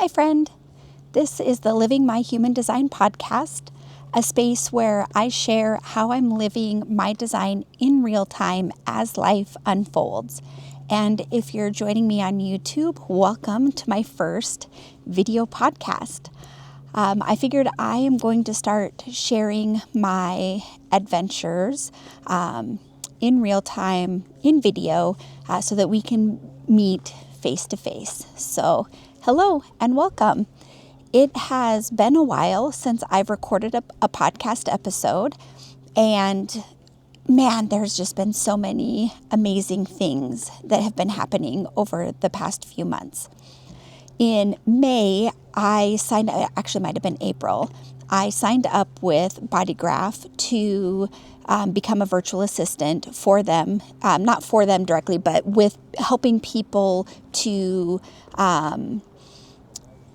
Hi, friend. This is the Living My Human Design podcast, a space where I share how I'm living my design in real time as life unfolds. And if you're joining me on YouTube, welcome to my first video podcast. I figured I am going to start sharing my adventures in real time, in video, so that we can meet face to face. So, hello and welcome. It has been a while since I've recorded a podcast episode, and man, there's just been so many amazing things that have been happening over the past few months. In May, actually might have been April, I signed up with BodyGraph to become a virtual assistant for them, not for them directly, but with helping people to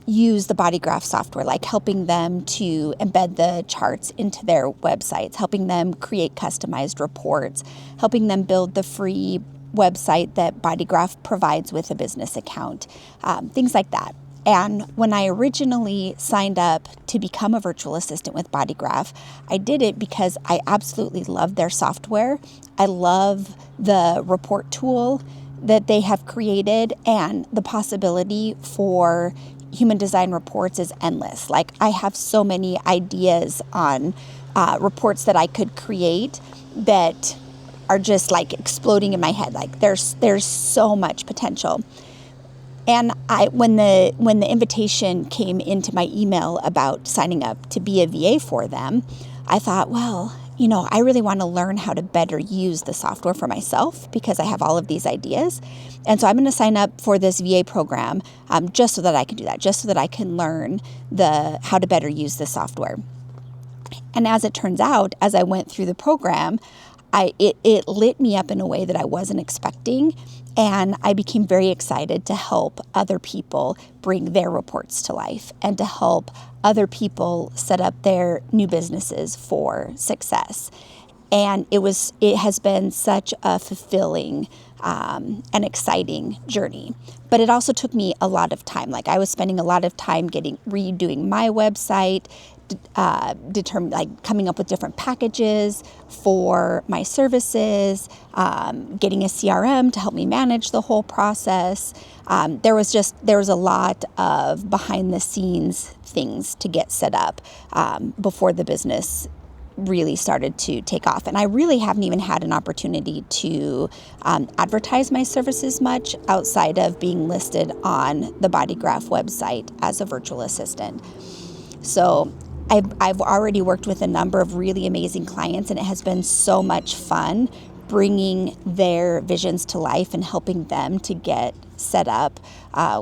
use the BodyGraph software, like helping them to embed the charts into their websites, helping them create customized reports, helping them build the free website that BodyGraph provides with a business account, things like that. And when I originally signed up to become a virtual assistant with BodyGraph, I did it because I absolutely love their software. I love the report tool that they have created, and the possibility for human design reports is endless. Like, I have so many ideas on reports that I could create that are just like exploding in my head. Like, there's so much potential. And when the invitation came into my email about signing up to be a VA for them, I thought, well, I really want to learn how to better use the software for myself because I have all of these ideas. And so I'm going to sign up for this VA program just so that I can do that, just so that I can learn how to better use the software. And as it turns out, as I went through the program, it lit me up in a way that I wasn't expecting. And I became very excited to help other people bring their reports to life and to help other people set up their new businesses for success. And it has been such a fulfilling and exciting journey. But it also took me a lot of time. Like, I was spending a lot of time redoing my website, coming up with different packages for my services, getting a CRM to help me manage the whole process. There was a lot of behind the scenes things to get set up before the business really started to take off. And I really haven't even had an opportunity to advertise my services much outside of being listed on the BodyGraph website as a virtual assistant. So I've already worked with a number of really amazing clients, and it has been so much fun bringing their visions to life and helping them to get set up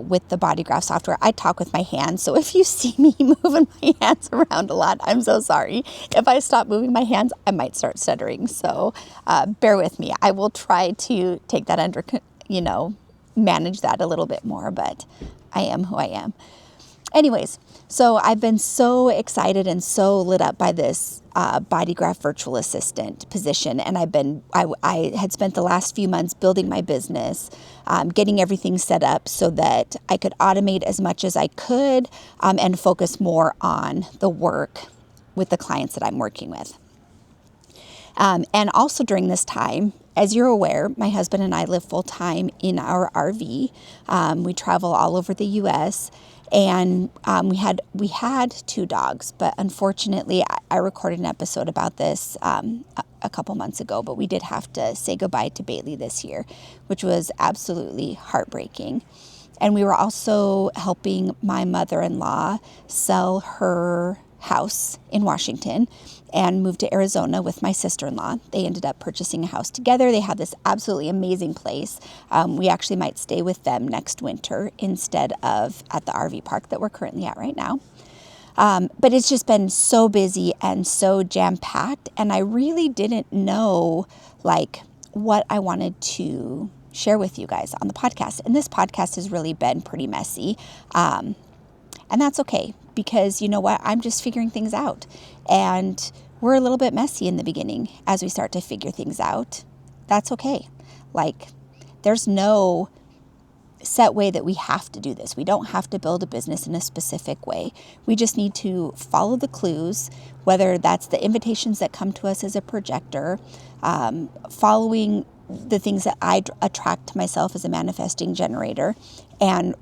with the BodyGraph software. I talk with my hands, so if you see me moving my hands around a lot, I'm so sorry. If I stop moving my hands, I might start stuttering, so bear with me. I will try to take that under, manage that a little bit more, but I am who I am. Anyways, so I've been so excited and so lit up by this BodyGraph Virtual Assistant position, and I had spent the last few months building my business, getting everything set up so that I could automate as much as I could and focus more on the work with the clients that I'm working with. And also during this time, as you're aware, my husband and I live full time in our RV. We travel all over the U.S., and we had 2 dogs, but unfortunately, I recorded an episode about this a couple months ago, but we did have to say goodbye to Bailey this year, which was absolutely heartbreaking. And we were also helping my mother-in-law sell her house in Washington and moved to Arizona with my sister-in-law. They ended up purchasing a house together. They have this absolutely amazing place. We actually might stay with them next winter instead of at the RV park that we're currently at right now. But it's just been so busy and so jam-packed, and I really didn't know what I wanted to share with you guys on the podcast. And this podcast has really been pretty messy. And that's okay, because you know what? I'm just figuring things out. And we're a little bit messy in the beginning as we start to figure things out. That's okay. There's no set way that we have to do this. We don't have to build a business in a specific way. We just need to follow the clues, whether that's the invitations that come to us as a projector, following the things that I attract to myself as a manifesting generator, and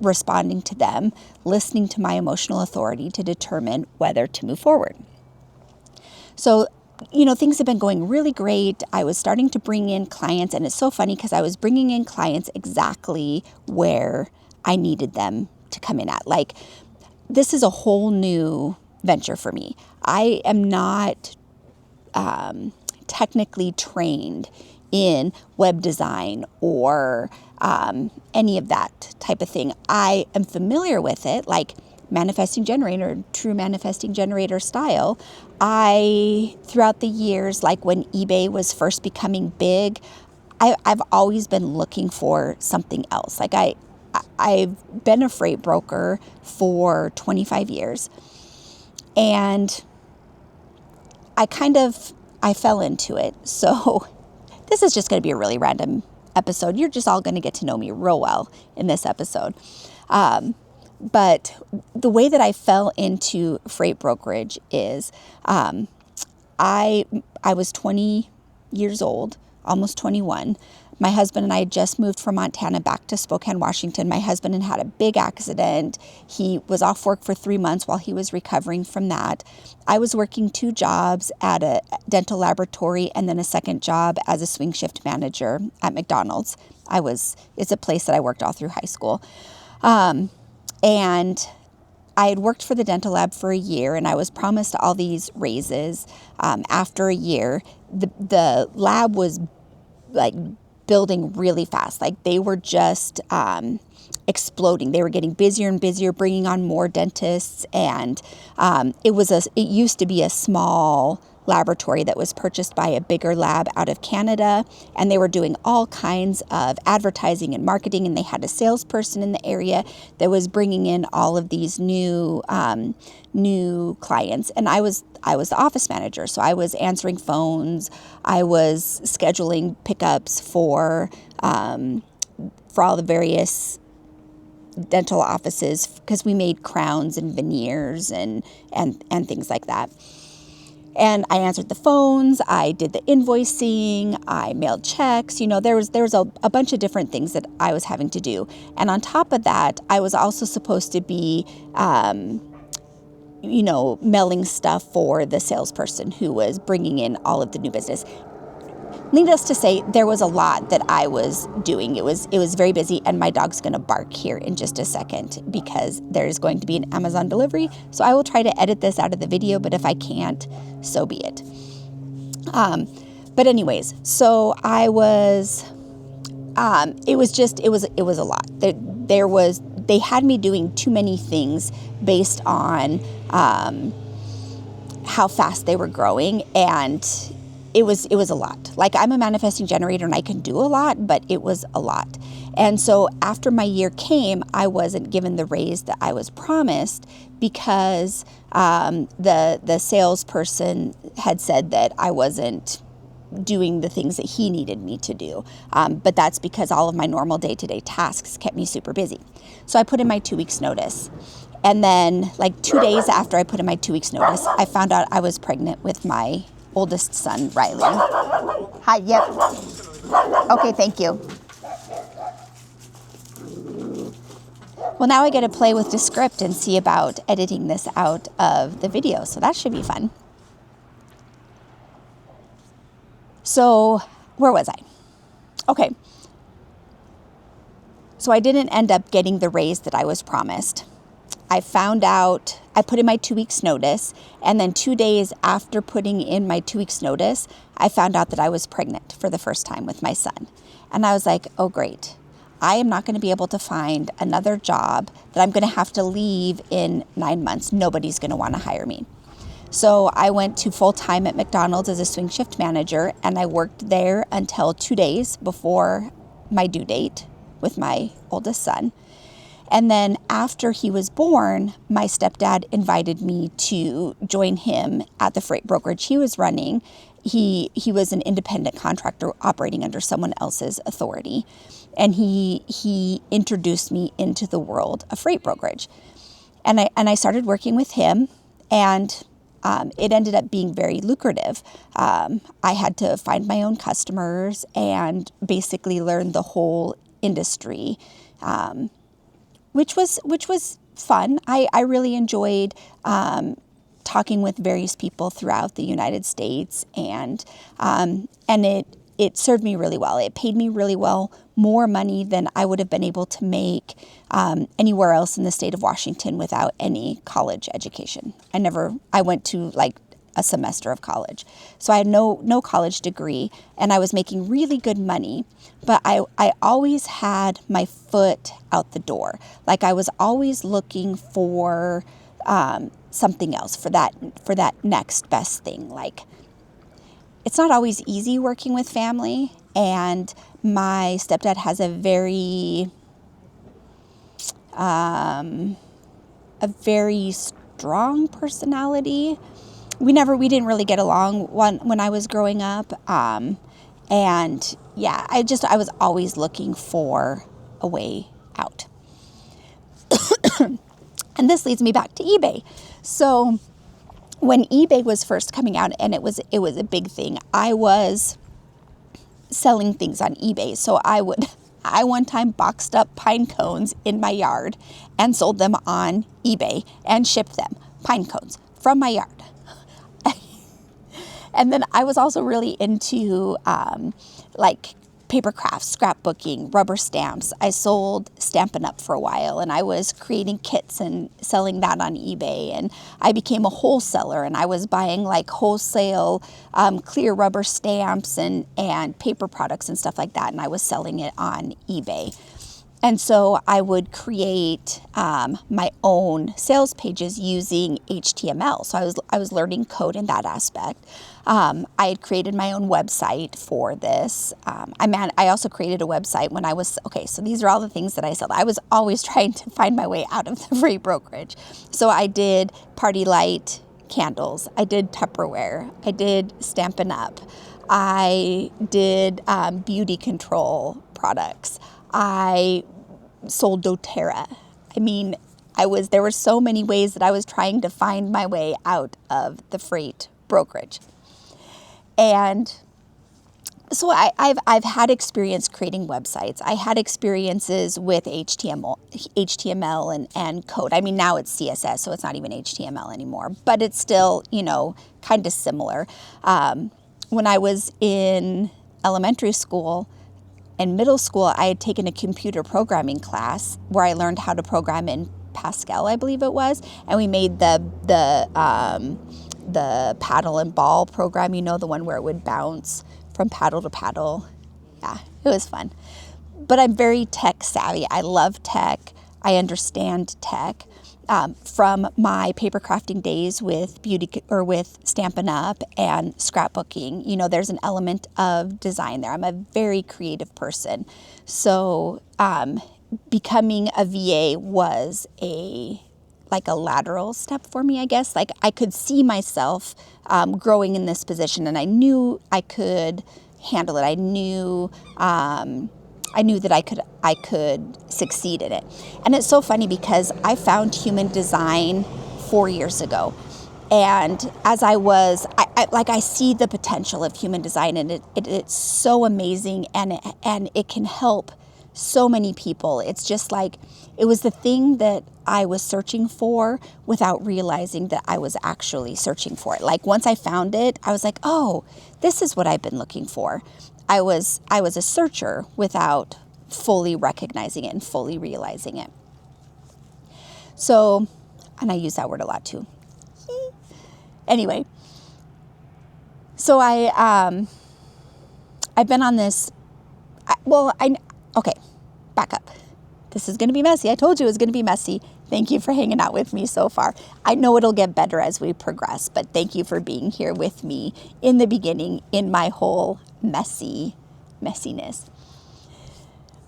responding to them, listening to my emotional authority to determine whether to move forward. So, things have been going really great. I was starting to bring in clients, and it's so funny because I was bringing in clients exactly where I needed them to come in at. Like, this is a whole new venture for me. I am not technically trained in web design or any of that type of thing. I am familiar with it, like manifesting generator, true manifesting generator style. Throughout the years, like when eBay was first becoming big, I've always been looking for something else. Like I've been a freight broker for 25 years, and I fell into it. So this is just going to be a really random episode. You're just all going to get to know me real well in this episode. But the way that I fell into freight brokerage is I was 20 years old, almost 21. My husband and I had just moved from Montana back to Spokane, Washington. My husband had had a big accident. He was off work for 3 months while he was recovering from that. I was working 2 jobs at a dental laboratory and then a second job as a swing shift manager at McDonald's. It's a place that I worked all through high school. And I had worked for the dental lab for a year, and I was promised all these raises. After a year, the lab was like building really fast. Like they were just exploding. They were getting busier and busier, bringing on more dentists, and it used to be a small laboratory that was purchased by a bigger lab out of Canada, and they were doing all kinds of advertising and marketing, and they had a salesperson in the area that was bringing in all of these new clients, and I was the office manager, so I was answering phones, I was scheduling pickups for all the various dental offices, because we made crowns and veneers and things like that. And I answered the phones, I did the invoicing, I mailed checks. There was a bunch of different things that I was having to do. And on top of that, I was also supposed to be, mailing stuff for the salesperson who was bringing in all of the new business. Needless to say, there was a lot that I was doing. It was very busy, and my dog's going to bark here in just a second because there's going to be an Amazon delivery. So I will try to edit this out of the video, but if I can't, so be it. But anyways, so I was, it was a lot. They had me doing too many things based on how fast they were growing, and it was a lot. Like, I'm a manifesting generator and I can do a lot, but it was a lot. And so after my year came, I wasn't given the raise that I was promised because the salesperson had said that I wasn't doing the things that he needed me to do. But that's because all of my normal day-to-day tasks kept me super busy. So I put in my 2 weeks notice. And then like 2 days after I put in my 2 weeks notice, I found out I was pregnant with my oldest son, Riley. Hi, yep. Okay, thank you. Well, now I get to play with the script and see about editing this out of the video, so that should be fun. So, where was I? Okay. So I didn't end up getting the raise that I was promised. I found out, I put in my 2 weeks notice, and then 2 days after putting in my 2 weeks notice, I found out that I was pregnant for the first time with my son. And I was like, oh great, I am not going to be able to find another job that I'm going to have to leave in 9 months. Nobody's going to want to hire me. So I went to full-time at McDonald's as a swing shift manager, and I worked there until 2 days before my due date with my oldest son. And then after he was born, my stepdad invited me to join him at the freight brokerage he was running. He was an independent contractor operating under someone else's authority. and he introduced me into the world of freight brokerage. And I started working with him, and it ended up being very lucrative. I had to find my own customers and basically learn the whole industry, which was fun. I really enjoyed talking with various people throughout the United States, and it served me really well. It paid me really well, more money than I would have been able to make anywhere else in the state of Washington without any college education. I went to like a semester of college. So I had no college degree, and I was making really good money, but I always had my foot out the door. Like I was always looking for something else, for that next best thing. Like, it's not always easy working with family, and my stepdad has a very strong personality. We didn't really get along when I was growing up, and yeah, I was always looking for a way out. And this leads me back to eBay. So when eBay was first coming out, and it was a big thing, I was selling things on eBay. So I one time boxed up pine cones in my yard and sold them on eBay and shipped them, pine cones, from my yard. And then I was also really into like paper crafts, scrapbooking, rubber stamps. I sold Stampin' Up! For a while, and I was creating kits and selling that on eBay. And I became a wholesaler, and I was buying like wholesale clear rubber stamps and paper products and stuff like that, and I was selling it on eBay. And so I would create my own sales pages using HTML. So I was learning code in that aspect. I had created my own website for this. I also created a website when I was, so these are all the things that I sold. I was always trying to find my way out of the freight brokerage. So I did Party Light candles. I did Tupperware. I did Stampin' Up. I did beauty control products. I sold doTERRA. I mean, there were so many ways that I was trying to find my way out of the freight brokerage. And so I've had experience creating websites. I had experiences with HTML and code. I mean, now it's CSS, so it's not even HTML anymore, but it's still, kind of similar. When I was in elementary school and middle school, I had taken a computer programming class where I learned how to program in Pascal, I believe it was, and we made the paddle and ball program, the one where it would bounce from paddle to paddle. Yeah, it was fun. But I'm very tech savvy. I love tech. I understand tech. From my paper crafting days with with Stampin' Up! And scrapbooking, there's an element of design there. I'm a very creative person. So becoming a VA was a lateral step for me, I guess. Like, I could see myself growing in this position, and I knew I could handle it. I knew that I could succeed in it. And it's so funny because I found human design 4 years ago. And as I see the potential of human design, and it's so amazing, and it can help so many people. It's just like, it was the thing that I was searching for without realizing that I was actually searching for it. Like, once I found it, I was like, oh, this is what I've been looking for. I was a searcher without fully recognizing it and fully realizing it. So, and I use that word a lot too. Anyway, so I've been on this, back up. This is going to be messy. I told you it was going to be messy. Thank you for hanging out with me so far. I know it'll get better as we progress, but thank you for being here with me in the beginning in my whole messiness.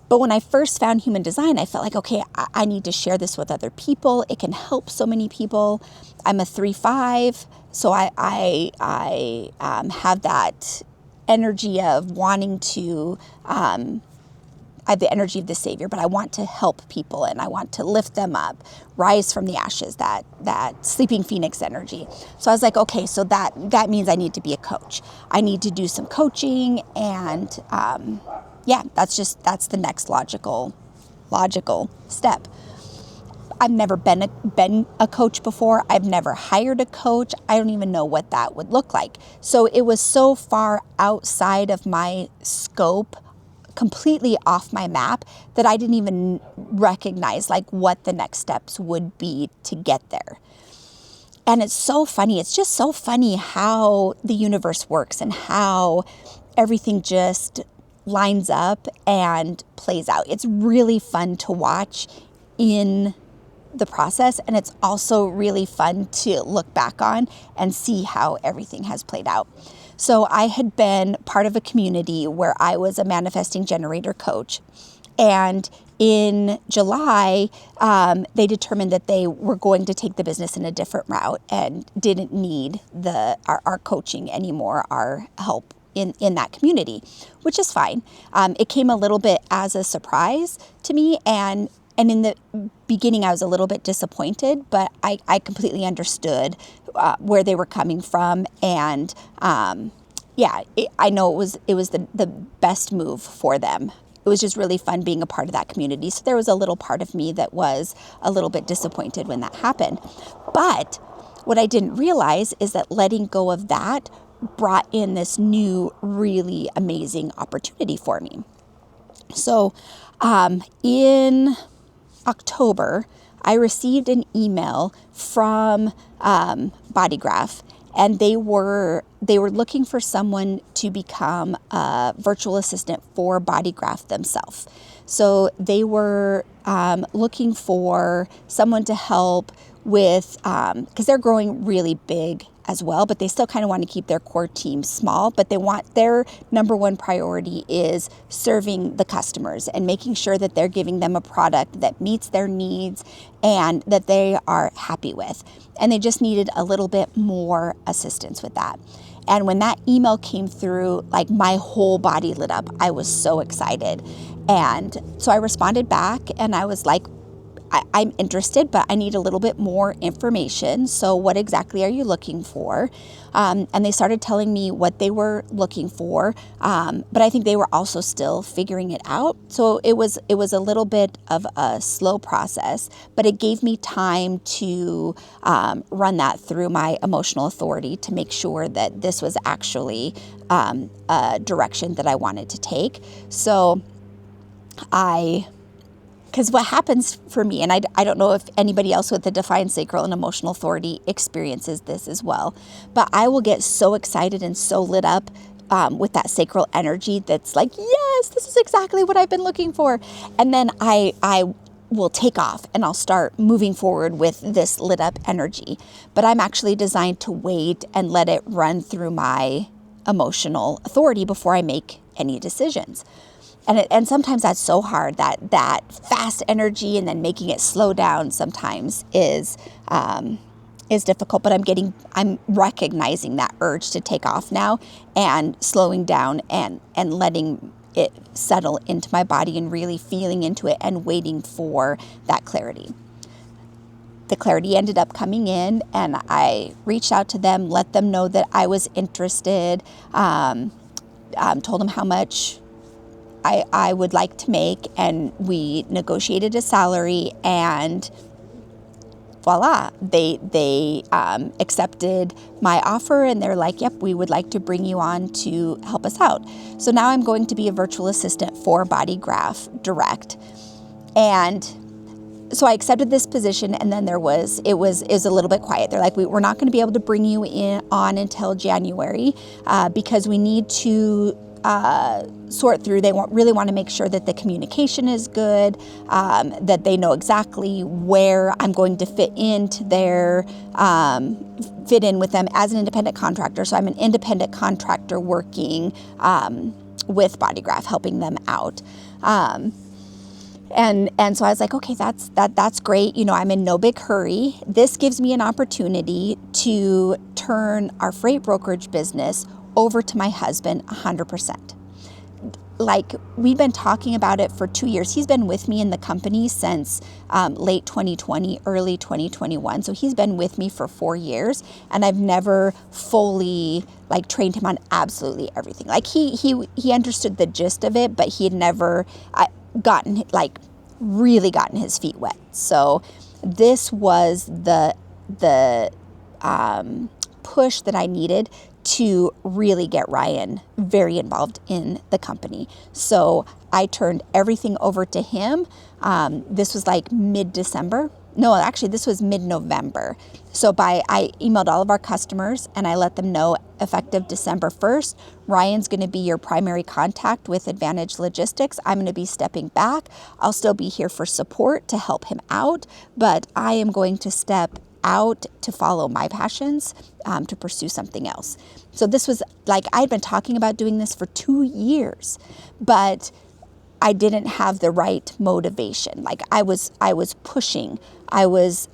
But when I first found human design, I felt like, okay, I need to share this with other people. It can help so many people. I'm a 3/5, so I have that energy of wanting to have the energy of the Savior, but I want to help people and I want to lift them up, rise from the ashes, that sleeping phoenix energy. So I was like, okay, so that means I need to be a coach. I need to do some coaching, and that's the next logical step. I've never been a coach before. I've never hired a coach. I don't even know what that would look like. So it was so far outside of my scope, completely off my map, that I didn't even recognize like what the next steps would be to get there. And it's so funny. It's just so funny how the universe works and how everything just lines up and plays out. It's really fun to watch in the process, and it's also really fun to look back on and see how everything has played out. So I had been part of a community where I was a manifesting generator coach, and in July, they determined that they were going to take the business in a different route and didn't need our coaching anymore, our help in that community, which is fine. It came a little bit as a surprise to me, and in the beginning, I was a little bit disappointed, but I completely understood where they were coming from, and I know it was the best move for them. It was just really fun being a part of that community. So there was a little part of me that was a little bit disappointed when that happened. But what I didn't realize is that letting go of that brought in this new, really amazing opportunity for me. So in October, I received an email from BodyGraph, and they were looking for someone to become a virtual assistant for BodyGraph themselves. So they were looking for someone to help with, because they're growing really big as well, but they still kind of want to keep their core team small, but their number one priority is serving the customers and making sure that they're giving them a product that meets their needs and that they are happy with. And they just needed a little bit more assistance with that. And when that email came through, like my whole body lit up. I was so excited. And so I responded back and I was like, I'm interested, but I need a little bit more information. So what exactly are you looking for? And they started telling me what they were looking for. But I think they were also still figuring it out. So it was a little bit of a slow process, but it gave me time to run that through my emotional authority to make sure that this was actually a direction that I wanted to take. So because what happens for me, and I don't know if anybody else with the defined sacral and emotional authority experiences this as well, but I will get so excited and so lit up with that sacral energy that's like, yes, this is exactly what I've been looking for. And then I will take off and I'll start moving forward with this lit up energy. But I'm actually designed to wait and let it run through my emotional authority before I make any decisions. And sometimes that's so hard, that fast energy and then making it slow down sometimes is difficult. But I'm recognizing that urge to take off now and slowing down and letting it settle into my body and really feeling into it and waiting for that clarity. The clarity ended up coming in, and I reached out to them, let them know that I was interested, told them how much I would like to make, and we negotiated a salary, and voila, they accepted my offer, and they're like, yep, we would like to bring you on to help us out. So now I'm going to be a virtual assistant for BodyGraph Direct. And so I accepted this position, and then it was a little bit quiet. They're like, we're not going to be able to bring you on until January because we need to sort through. They really want to make sure that the communication is good, that they know exactly where I'm going to fit in with them as an independent contractor. So I'm an independent contractor working with BodyGraph, helping them out. And so I was like, okay, that's great. You know, I'm in no big hurry. This gives me an opportunity to turn our freight brokerage business over to my husband 100%. like we've been talking about it for 2 years. He's been with me in the company since late 2020, early 2021. So he's been with me for 4 years, and I've never fully like trained him on absolutely everything. Like he understood the gist of it, but he had never really gotten his feet wet. So this was the push that I needed to really get Ryan very involved in the company. So I turned everything over to him. This was like mid-December. No, actually, this was mid-November. So I emailed all of our customers and I let them know effective December 1st, Ryan's going to be your primary contact with Advantage Logistics. I'm going to be stepping back. I'll still be here for support to help him out, but I am going to step out to follow my passions, to pursue something else. So this was like, I'd been talking about doing this for 2 years, but I didn't have the right motivation. Like I was pushing. I was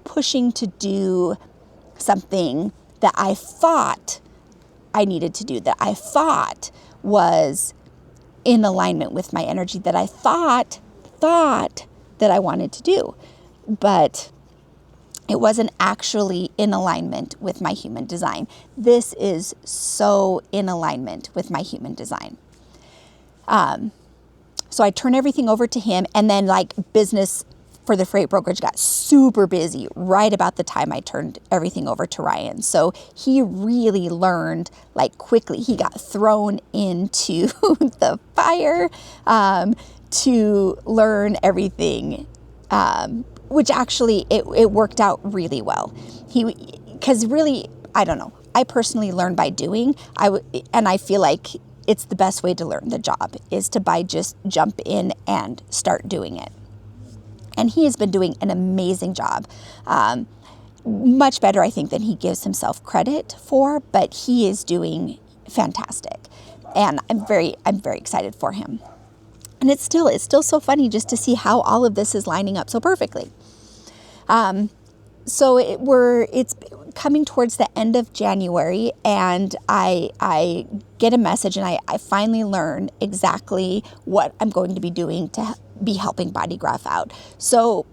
pushing to do something that I thought I needed to do, that I thought was in alignment with my energy, that I thought that I wanted to do. But it wasn't actually in alignment with my human design. This is so in alignment with my human design. So I turned everything over to him, and then like business for the freight brokerage got super busy right about the time I turned everything over to Ryan. So he really learned like quickly. He got thrown into the fire to learn everything, which actually it worked out really well. Because really, I don't know, I personally learn by doing. And I feel like it's the best way to learn the job, is to just jump in and start doing it. And he has been doing an amazing job. Much better, I think, than he gives himself credit for, but he is doing fantastic. And I'm very excited for him. And it's still so funny just to see how all of this is lining up so perfectly. So it's coming towards the end of January, and I get a message, and I finally learn exactly what I'm going to be doing to be helping BodyGraph out. So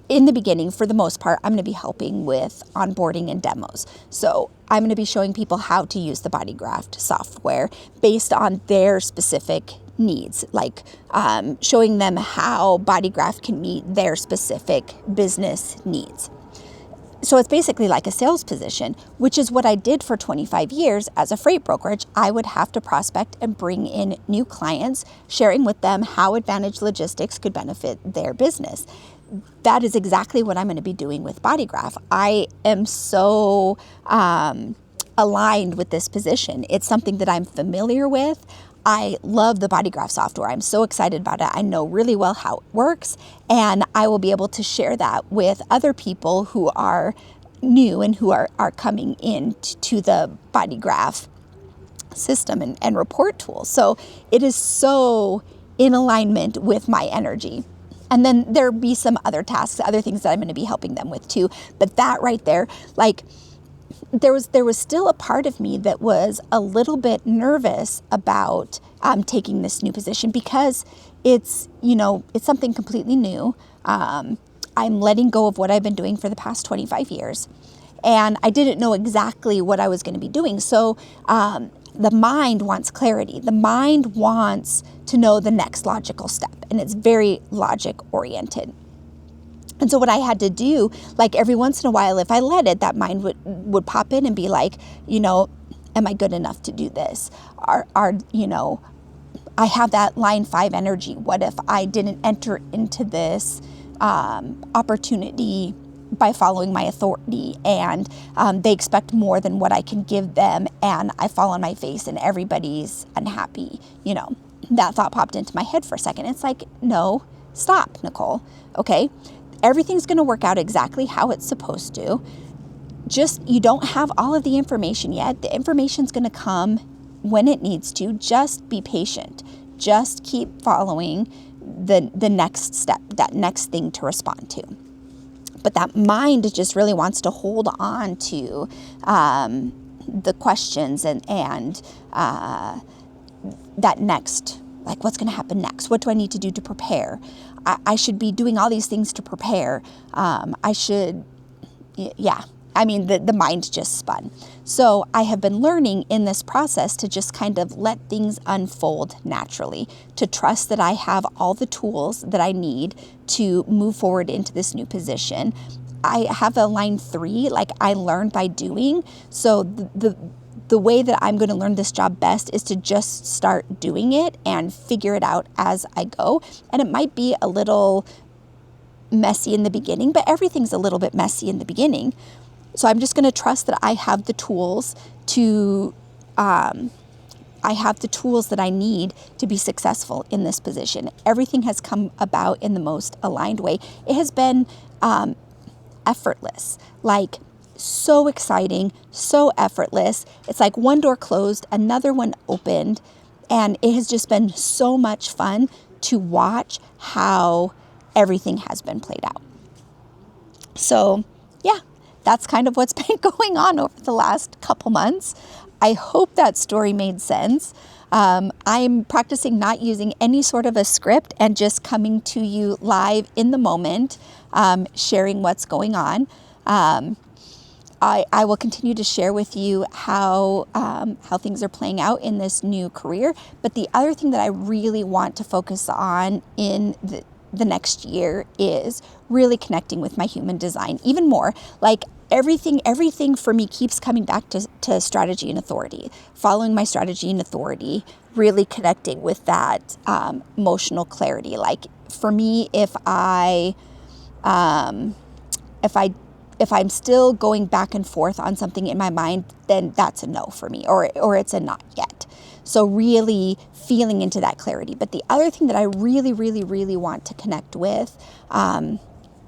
in the beginning, for the most part, I'm going to be helping with onboarding and demos. So I'm going to be showing people how to use the BodyGraph software based on their specific needs, like showing them how BodyGraph can meet their specific business needs. So it's basically like a sales position, which is what I did for 25 years as a freight brokerage. I would have to prospect and bring in new clients, sharing with them how Advantage Logistics could benefit their business. That is exactly what I'm going to be doing with BodyGraph. I am so aligned with this position. It's something that I'm familiar with. I love the BodyGraph software. I'm so excited about it. I know really well how it works, and I will be able to share that with other people who are new and who are coming in to the BodyGraph system and report tool. So it is so in alignment with my energy. And then there'll be some other tasks, other things that I'm going to be helping them with too. But that right there, like, there was still a part of me that was a little bit nervous about taking this new position, because it's something completely new. I'm letting go of what I've been doing for the past 25 years, and I didn't know exactly what I was going to be doing. So the mind wants clarity. The mind wants to know the next logical step, and it's very logic oriented. And so what I had to do, like every once in a while, if I let it, that mind would pop in and be like, am I good enough to do this? I have that line 5 energy. What if I didn't enter into this opportunity by following my authority, and they expect more than what I can give them, and I fall on my face and everybody's unhappy? That thought popped into my head for a second. It's like, no, stop, Nicole. Okay. Everything's going to work out exactly how it's supposed to. Just, you don't have all of the information yet. The information's going to come when it needs to. Just be patient. Just keep following the next step, that next thing to respond to. But that mind just really wants to hold on to the questions and that next Like, what's going to happen next? What do I need to do to prepare? I should be doing all these things to prepare. The mind just spun. So I have been learning in this process to just kind of let things unfold naturally, to trust that I have all the tools that I need to move forward into this new position. I have a line 3, like I learn by doing. So the way that I'm going to learn this job best is to just start doing it and figure it out as I go. And it might be a little messy in the beginning, but everything's a little bit messy in the beginning. So I'm just going to trust that I have the tools that I need to be successful in this position. Everything has come about in the most aligned way. It has been effortless, like so exciting, so effortless. It's like one door closed, another one opened, and it has just been so much fun to watch how everything has been played out. So yeah, that's kind of what's been going on over the last couple months. I hope that story made sense. I'm practicing not using any sort of a script and just coming to you live in the moment, sharing what's going on. I will continue to share with you how things are playing out in this new career. But the other thing that I really want to focus on in the next year is really connecting with my human design even more. Like everything for me keeps coming back to strategy and authority, following my strategy and authority, really connecting with that emotional clarity. Like for me, if I'm still going back and forth on something in my mind, then that's a no for me, or it's a not yet. So really feeling into that clarity. But the other thing that I really, really, really want to connect with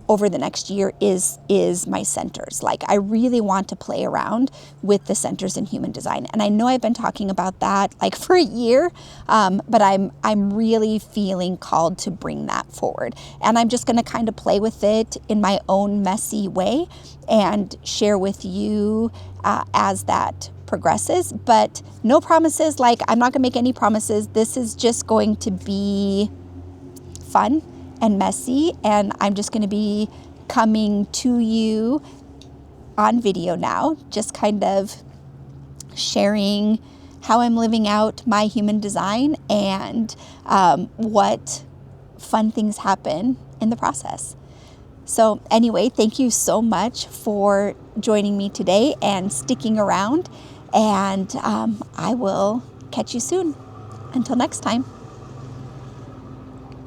over the next year is my centers. Like I really want to play around with the centers in human design. And I know I've been talking about that like for a year, but I'm really feeling called to bring that forward. And I'm just going to kind of play with it in my own messy way and share with you as that progresses, but no promises. Like I'm not going to make any promises. This is just going to be fun and messy, and I'm just going to be coming to you on video now, just kind of sharing how I'm living out my human design and what fun things happen in the process. So anyway, thank you so much for joining me today and sticking around. And I will catch you soon. Until next time.